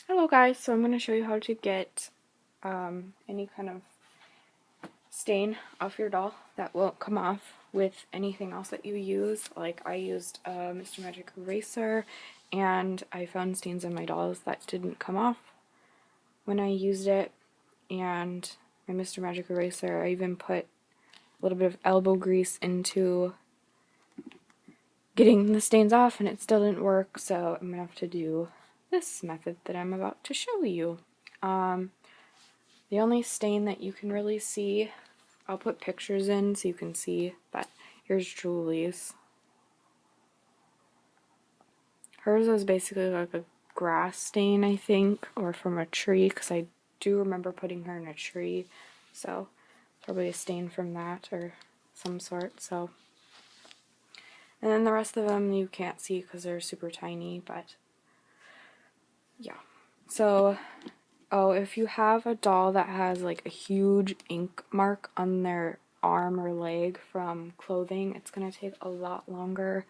Hello guys, so I'm going to show you how to get any kind of stain off your doll that won't come off with anything else that you use. Like I used a Mr. Magic eraser and I found stains in my dolls that didn't come off when I used it, and my Mr. Magic eraser, I even put a little bit of elbow grease into getting the stains off and it still didn't work, so I'm going to have to do this method that I'm about to show you. The only stain that you can really see, I'll put pictures in so you can see, but here's Julie's. Hers was basically like a grass stain, I think, or from a tree, because I do remember putting her in a tree, so probably a stain from that or some sort. So, and then the rest of them you can't see because they're super tiny, but yeah. So, oh, if you have a doll that has like a huge ink mark on their arm or leg from clothing, it's going to take a lot longer,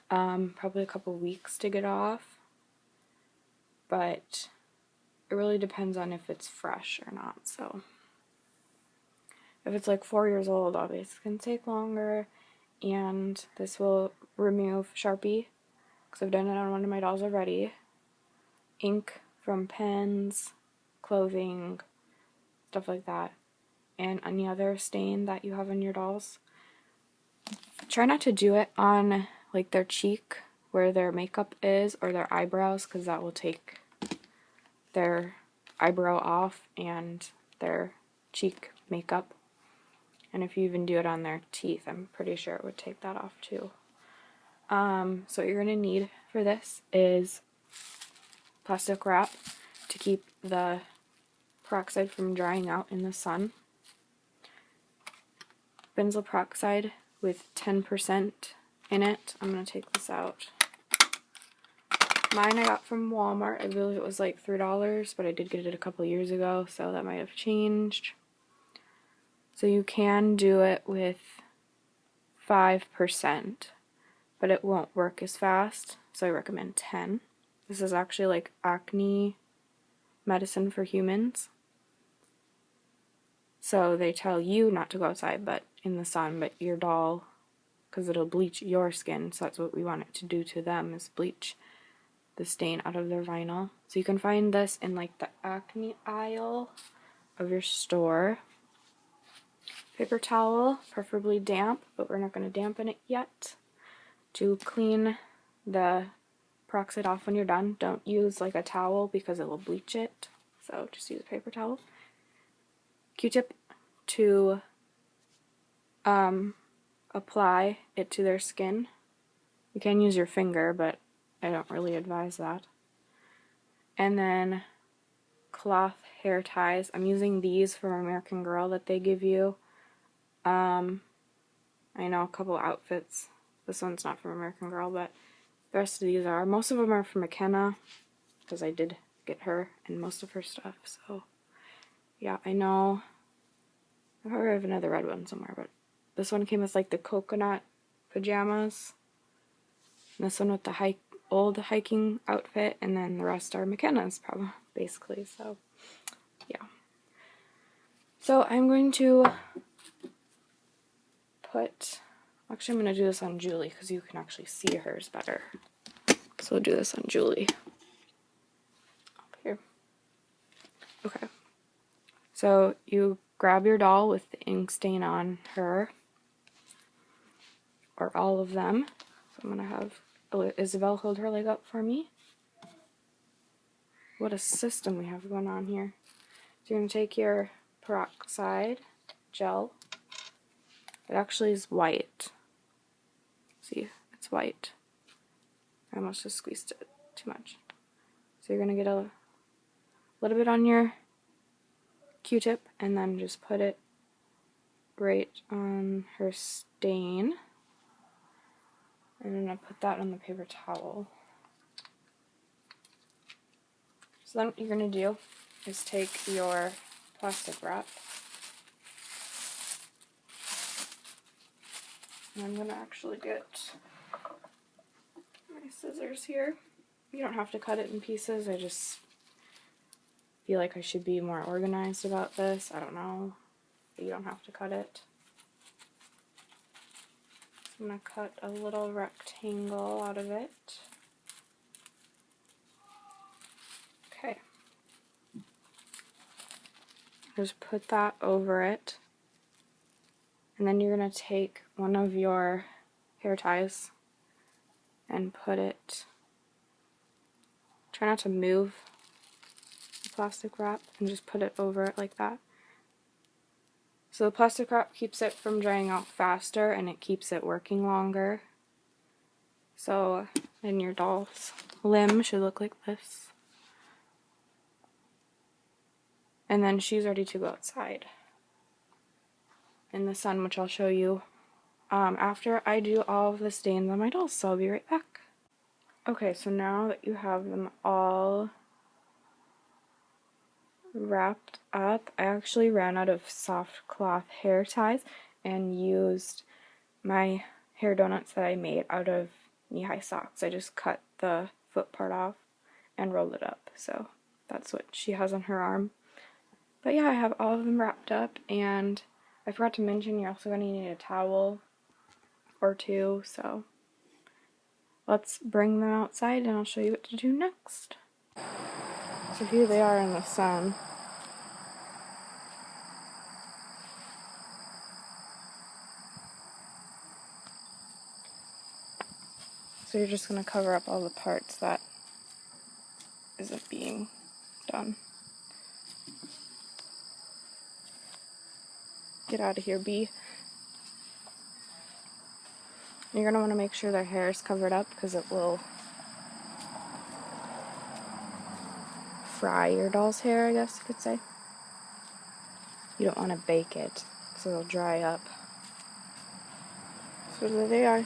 probably a couple weeks to get off, but it really depends on if it's fresh or not. So if it's like 4 years old, obviously it's going to take longer, and this will remove Sharpie, because I've done it on one of my dolls already, ink from pens, clothing, stuff like that, and any other stain that you have on your dolls. Try not to do it on like their cheek where their makeup is, or their eyebrows, because that will take their eyebrow off and their cheek makeup. And if you even do it on their teeth, I'm pretty sure it would take that off too. So what you're going to need for this is plastic wrap to keep the peroxide from drying out in the sun, benzoyl peroxide with 10% in it. I'm going to take this out. Mine I got from Walmart. I believe it was like $3, but I did get it a couple years ago, so that might have changed. So you can do it with 5%, but it won't work as fast, so I recommend 10. This is actually like acne medicine for humans. So they tell you not to go outside but in the sun, but your doll, because it'll bleach your skin, so that's what we want it to do to them, is bleach the stain out of their vinyl. So you can find this in like the acne aisle of your store. Paper towel, preferably damp, but we're not going to dampen it yet. To clean the peroxide off when you're done, don't use like a towel because it will bleach it, so just use a paper towel. Q-tip to apply it to their skin. You can use your finger, but I don't really advise that. And then cloth hair ties. I'm using these from American Girl that they give you. I know a couple outfits. This one's not from American Girl, but the rest of these are. Most of them are from McKenna, because I did get her and most of her stuff. So yeah, I know. I probably have another red one somewhere, but this one came with like the coconut pajamas. And this one with the old hiking outfit, and then the rest are McKenna's, probably, basically. So yeah. So I'm going to actually I'm going to do this on Julie because you can actually see hers better. So we'll do this on Julie. Up here. Okay. So you grab your doll with the ink stain on her, or all of them. So I'm going to have Isabel hold her leg up for me. What a system we have going on here. So you're going to take your peroxide gel. It actually is white. See, it's white. I almost just squeezed it too much. So you're going to get a little bit on your Q-tip and then just put it right on her stain. And I'm going to put that on the paper towel. So then what you're going to do is take your plastic wrap. And I'm going to actually get my scissors here. You don't have to cut it in pieces, I just feel like I should be more organized about this. I don't know. You don't have to cut it. I'm going to cut a little rectangle out of it. Okay. Just put that over it. And then you're going to take one of your hair ties and put it, try not to move the plastic wrap, and just put it over it like that. So the plastic wrap keeps it from drying out faster and it keeps it working longer. So then your doll's limb should look like this. And then she's ready to go outside in the sun, which I'll show you after I do all of the stains on my dolls, so I'll be right back. Okay, so now that you have them all wrapped up, I actually ran out of soft cloth hair ties and used my hair donuts that I made out of knee-high socks. I just cut the foot part off and rolled it up, so that's what she has on her arm. But yeah, I have all of them wrapped up, and I forgot to mention you're also going to need a towel or two, so let's bring them outside and I'll show you what to do next. So here they are in the sun. So you're just going to cover up all the parts that isn't being done. Get out of here, bee. You're going to want to make sure their hair is covered up because it will fry your doll's hair, I guess you could say. You don't want to bake it because it'll dry up. So there they are.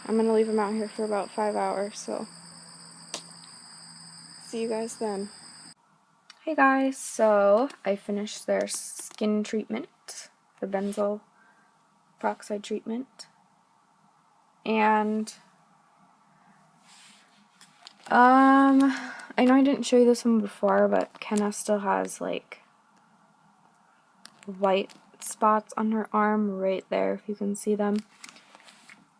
I'm going to leave them out here for about 5 hours, so see you guys then. Hey guys, so I finished their skin treatment, the benzoyl peroxide treatment, and I know I didn't show you this one before, but Kenna still has like white spots on her arm right there, if you can see them.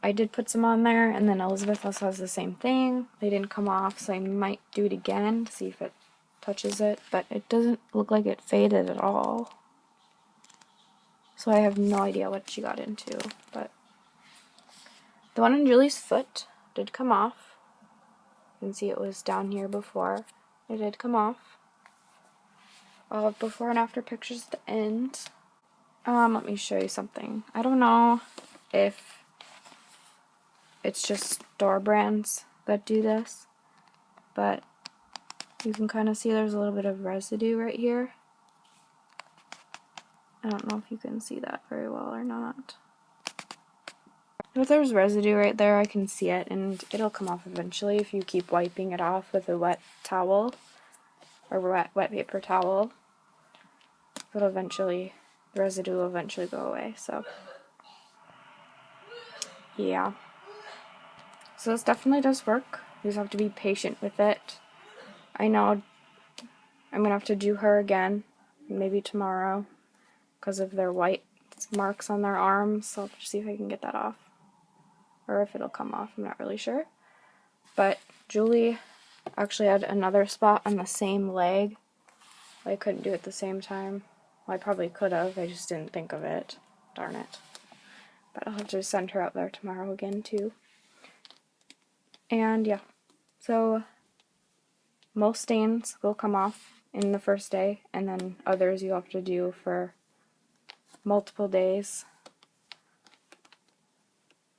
I did put some on there, and then Elizabeth also has the same thing. They didn't come off, so I might do it again to see if it touches it, but it doesn't look like it faded at all. So I have no idea what she got into, but the one on Julie's foot did come off. You can see it was down here before. It did come off. I'll have before and after pictures at the end. Let me show you something. I don't know if it's just store brands that do this, but you can kind of see there's a little bit of residue right here. I don't know if you can see that very well or not. If there's residue right there, I can see it, and it'll come off eventually if you keep wiping it off with a wet towel or wet paper towel. It'll eventually, the residue will eventually go away. So yeah. So this definitely does work. You just have to be patient with it. I know I'm going to have to do her again, maybe tomorrow, because of their white marks on their arms. So I'll have to see if I can get that off. Or if it'll come off, I'm not really sure. But Julie actually had another spot on the same leg. I couldn't do it at the same time. Well, I probably could have, I just didn't think of it. Darn it. But I'll have to send her out there tomorrow again, too. And yeah, so most stains will come off in the first day, and then others you have to do for multiple days.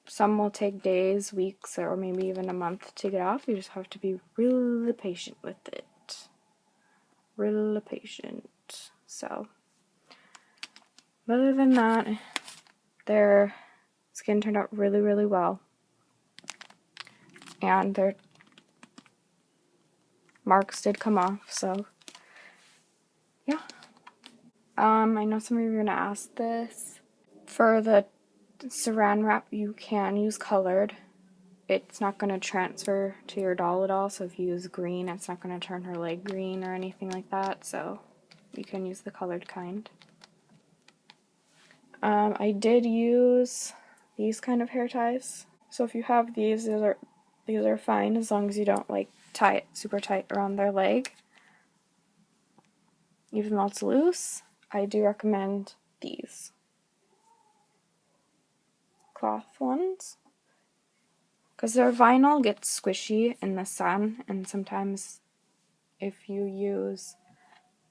Some will take days, weeks, or maybe even a month to get off. You just have to be really patient with it. Really patient. So, other than that, their skin turned out really, really well. And their marks did come off, so yeah. I know some of you are going to ask this. For the saran wrap, you can use colored. it's not going to transfer to your doll at all, so if you use green, it's not going to turn her leg green or anything like that, so you can use the colored kind. I did use these kind of hair ties, so if you have these are fine as long as you don't like tie it super tight around their leg. Even though it's loose, I do recommend these cloth ones, because their vinyl gets squishy in the sun, and sometimes if you use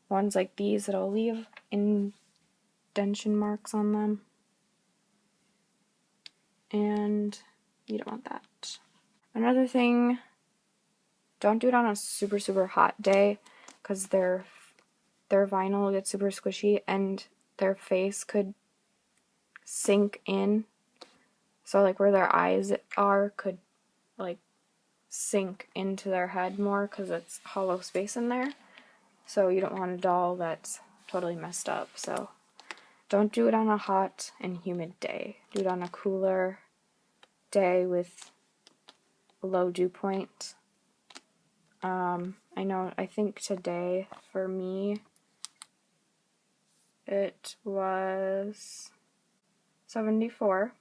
ones like these, it'll leave indentation marks on them, and you don't want that. Another thing, don't do it on a super super hot day, because their vinyl will get super squishy and their face could sink in. So like where their eyes are could like sink into their head more because it's hollow space in there. So you don't want a doll that's totally messed up. So don't do it on a hot and humid day. Do it on a cooler day with a low dew point. I think today for me it was 74.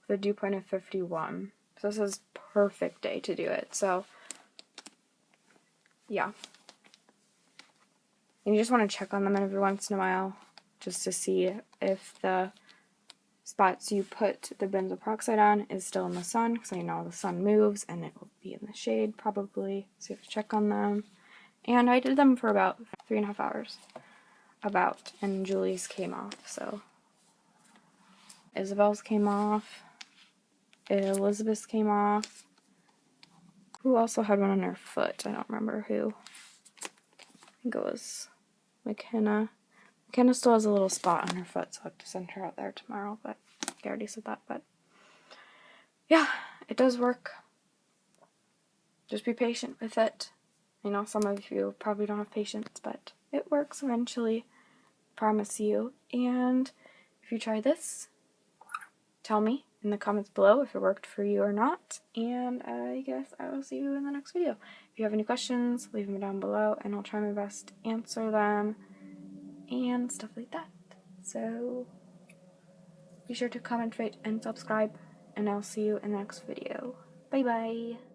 The dew point of 51. So this is perfect day to do it. So yeah. And you just want to check on them every once in a while just to see if the spots you put the benzoyl peroxide on is still in the sun, because I know the sun moves and it will be in the shade probably. So you have to check on them. And I did them for about 3.5 hours. And Julie's came off, so Isabel's came off. Elizabeth's came off. Who also had one on her foot? I don't remember who. I think it was McKenna. McKenna still has a little spot on her foot, so I'll have to send her out there tomorrow, but I already said that. But yeah, it does work. Just be patient with it. I know some of you probably don't have patience, but it works eventually. Promise you. And if you try this, tell me in the comments below if it worked for you or not, and I guess I will see you in the next video. If you have any questions, leave them down below, and I'll try my best to answer them, and stuff like that. So, be sure to comment, rate, and subscribe, and I'll see you in the next video. Bye bye!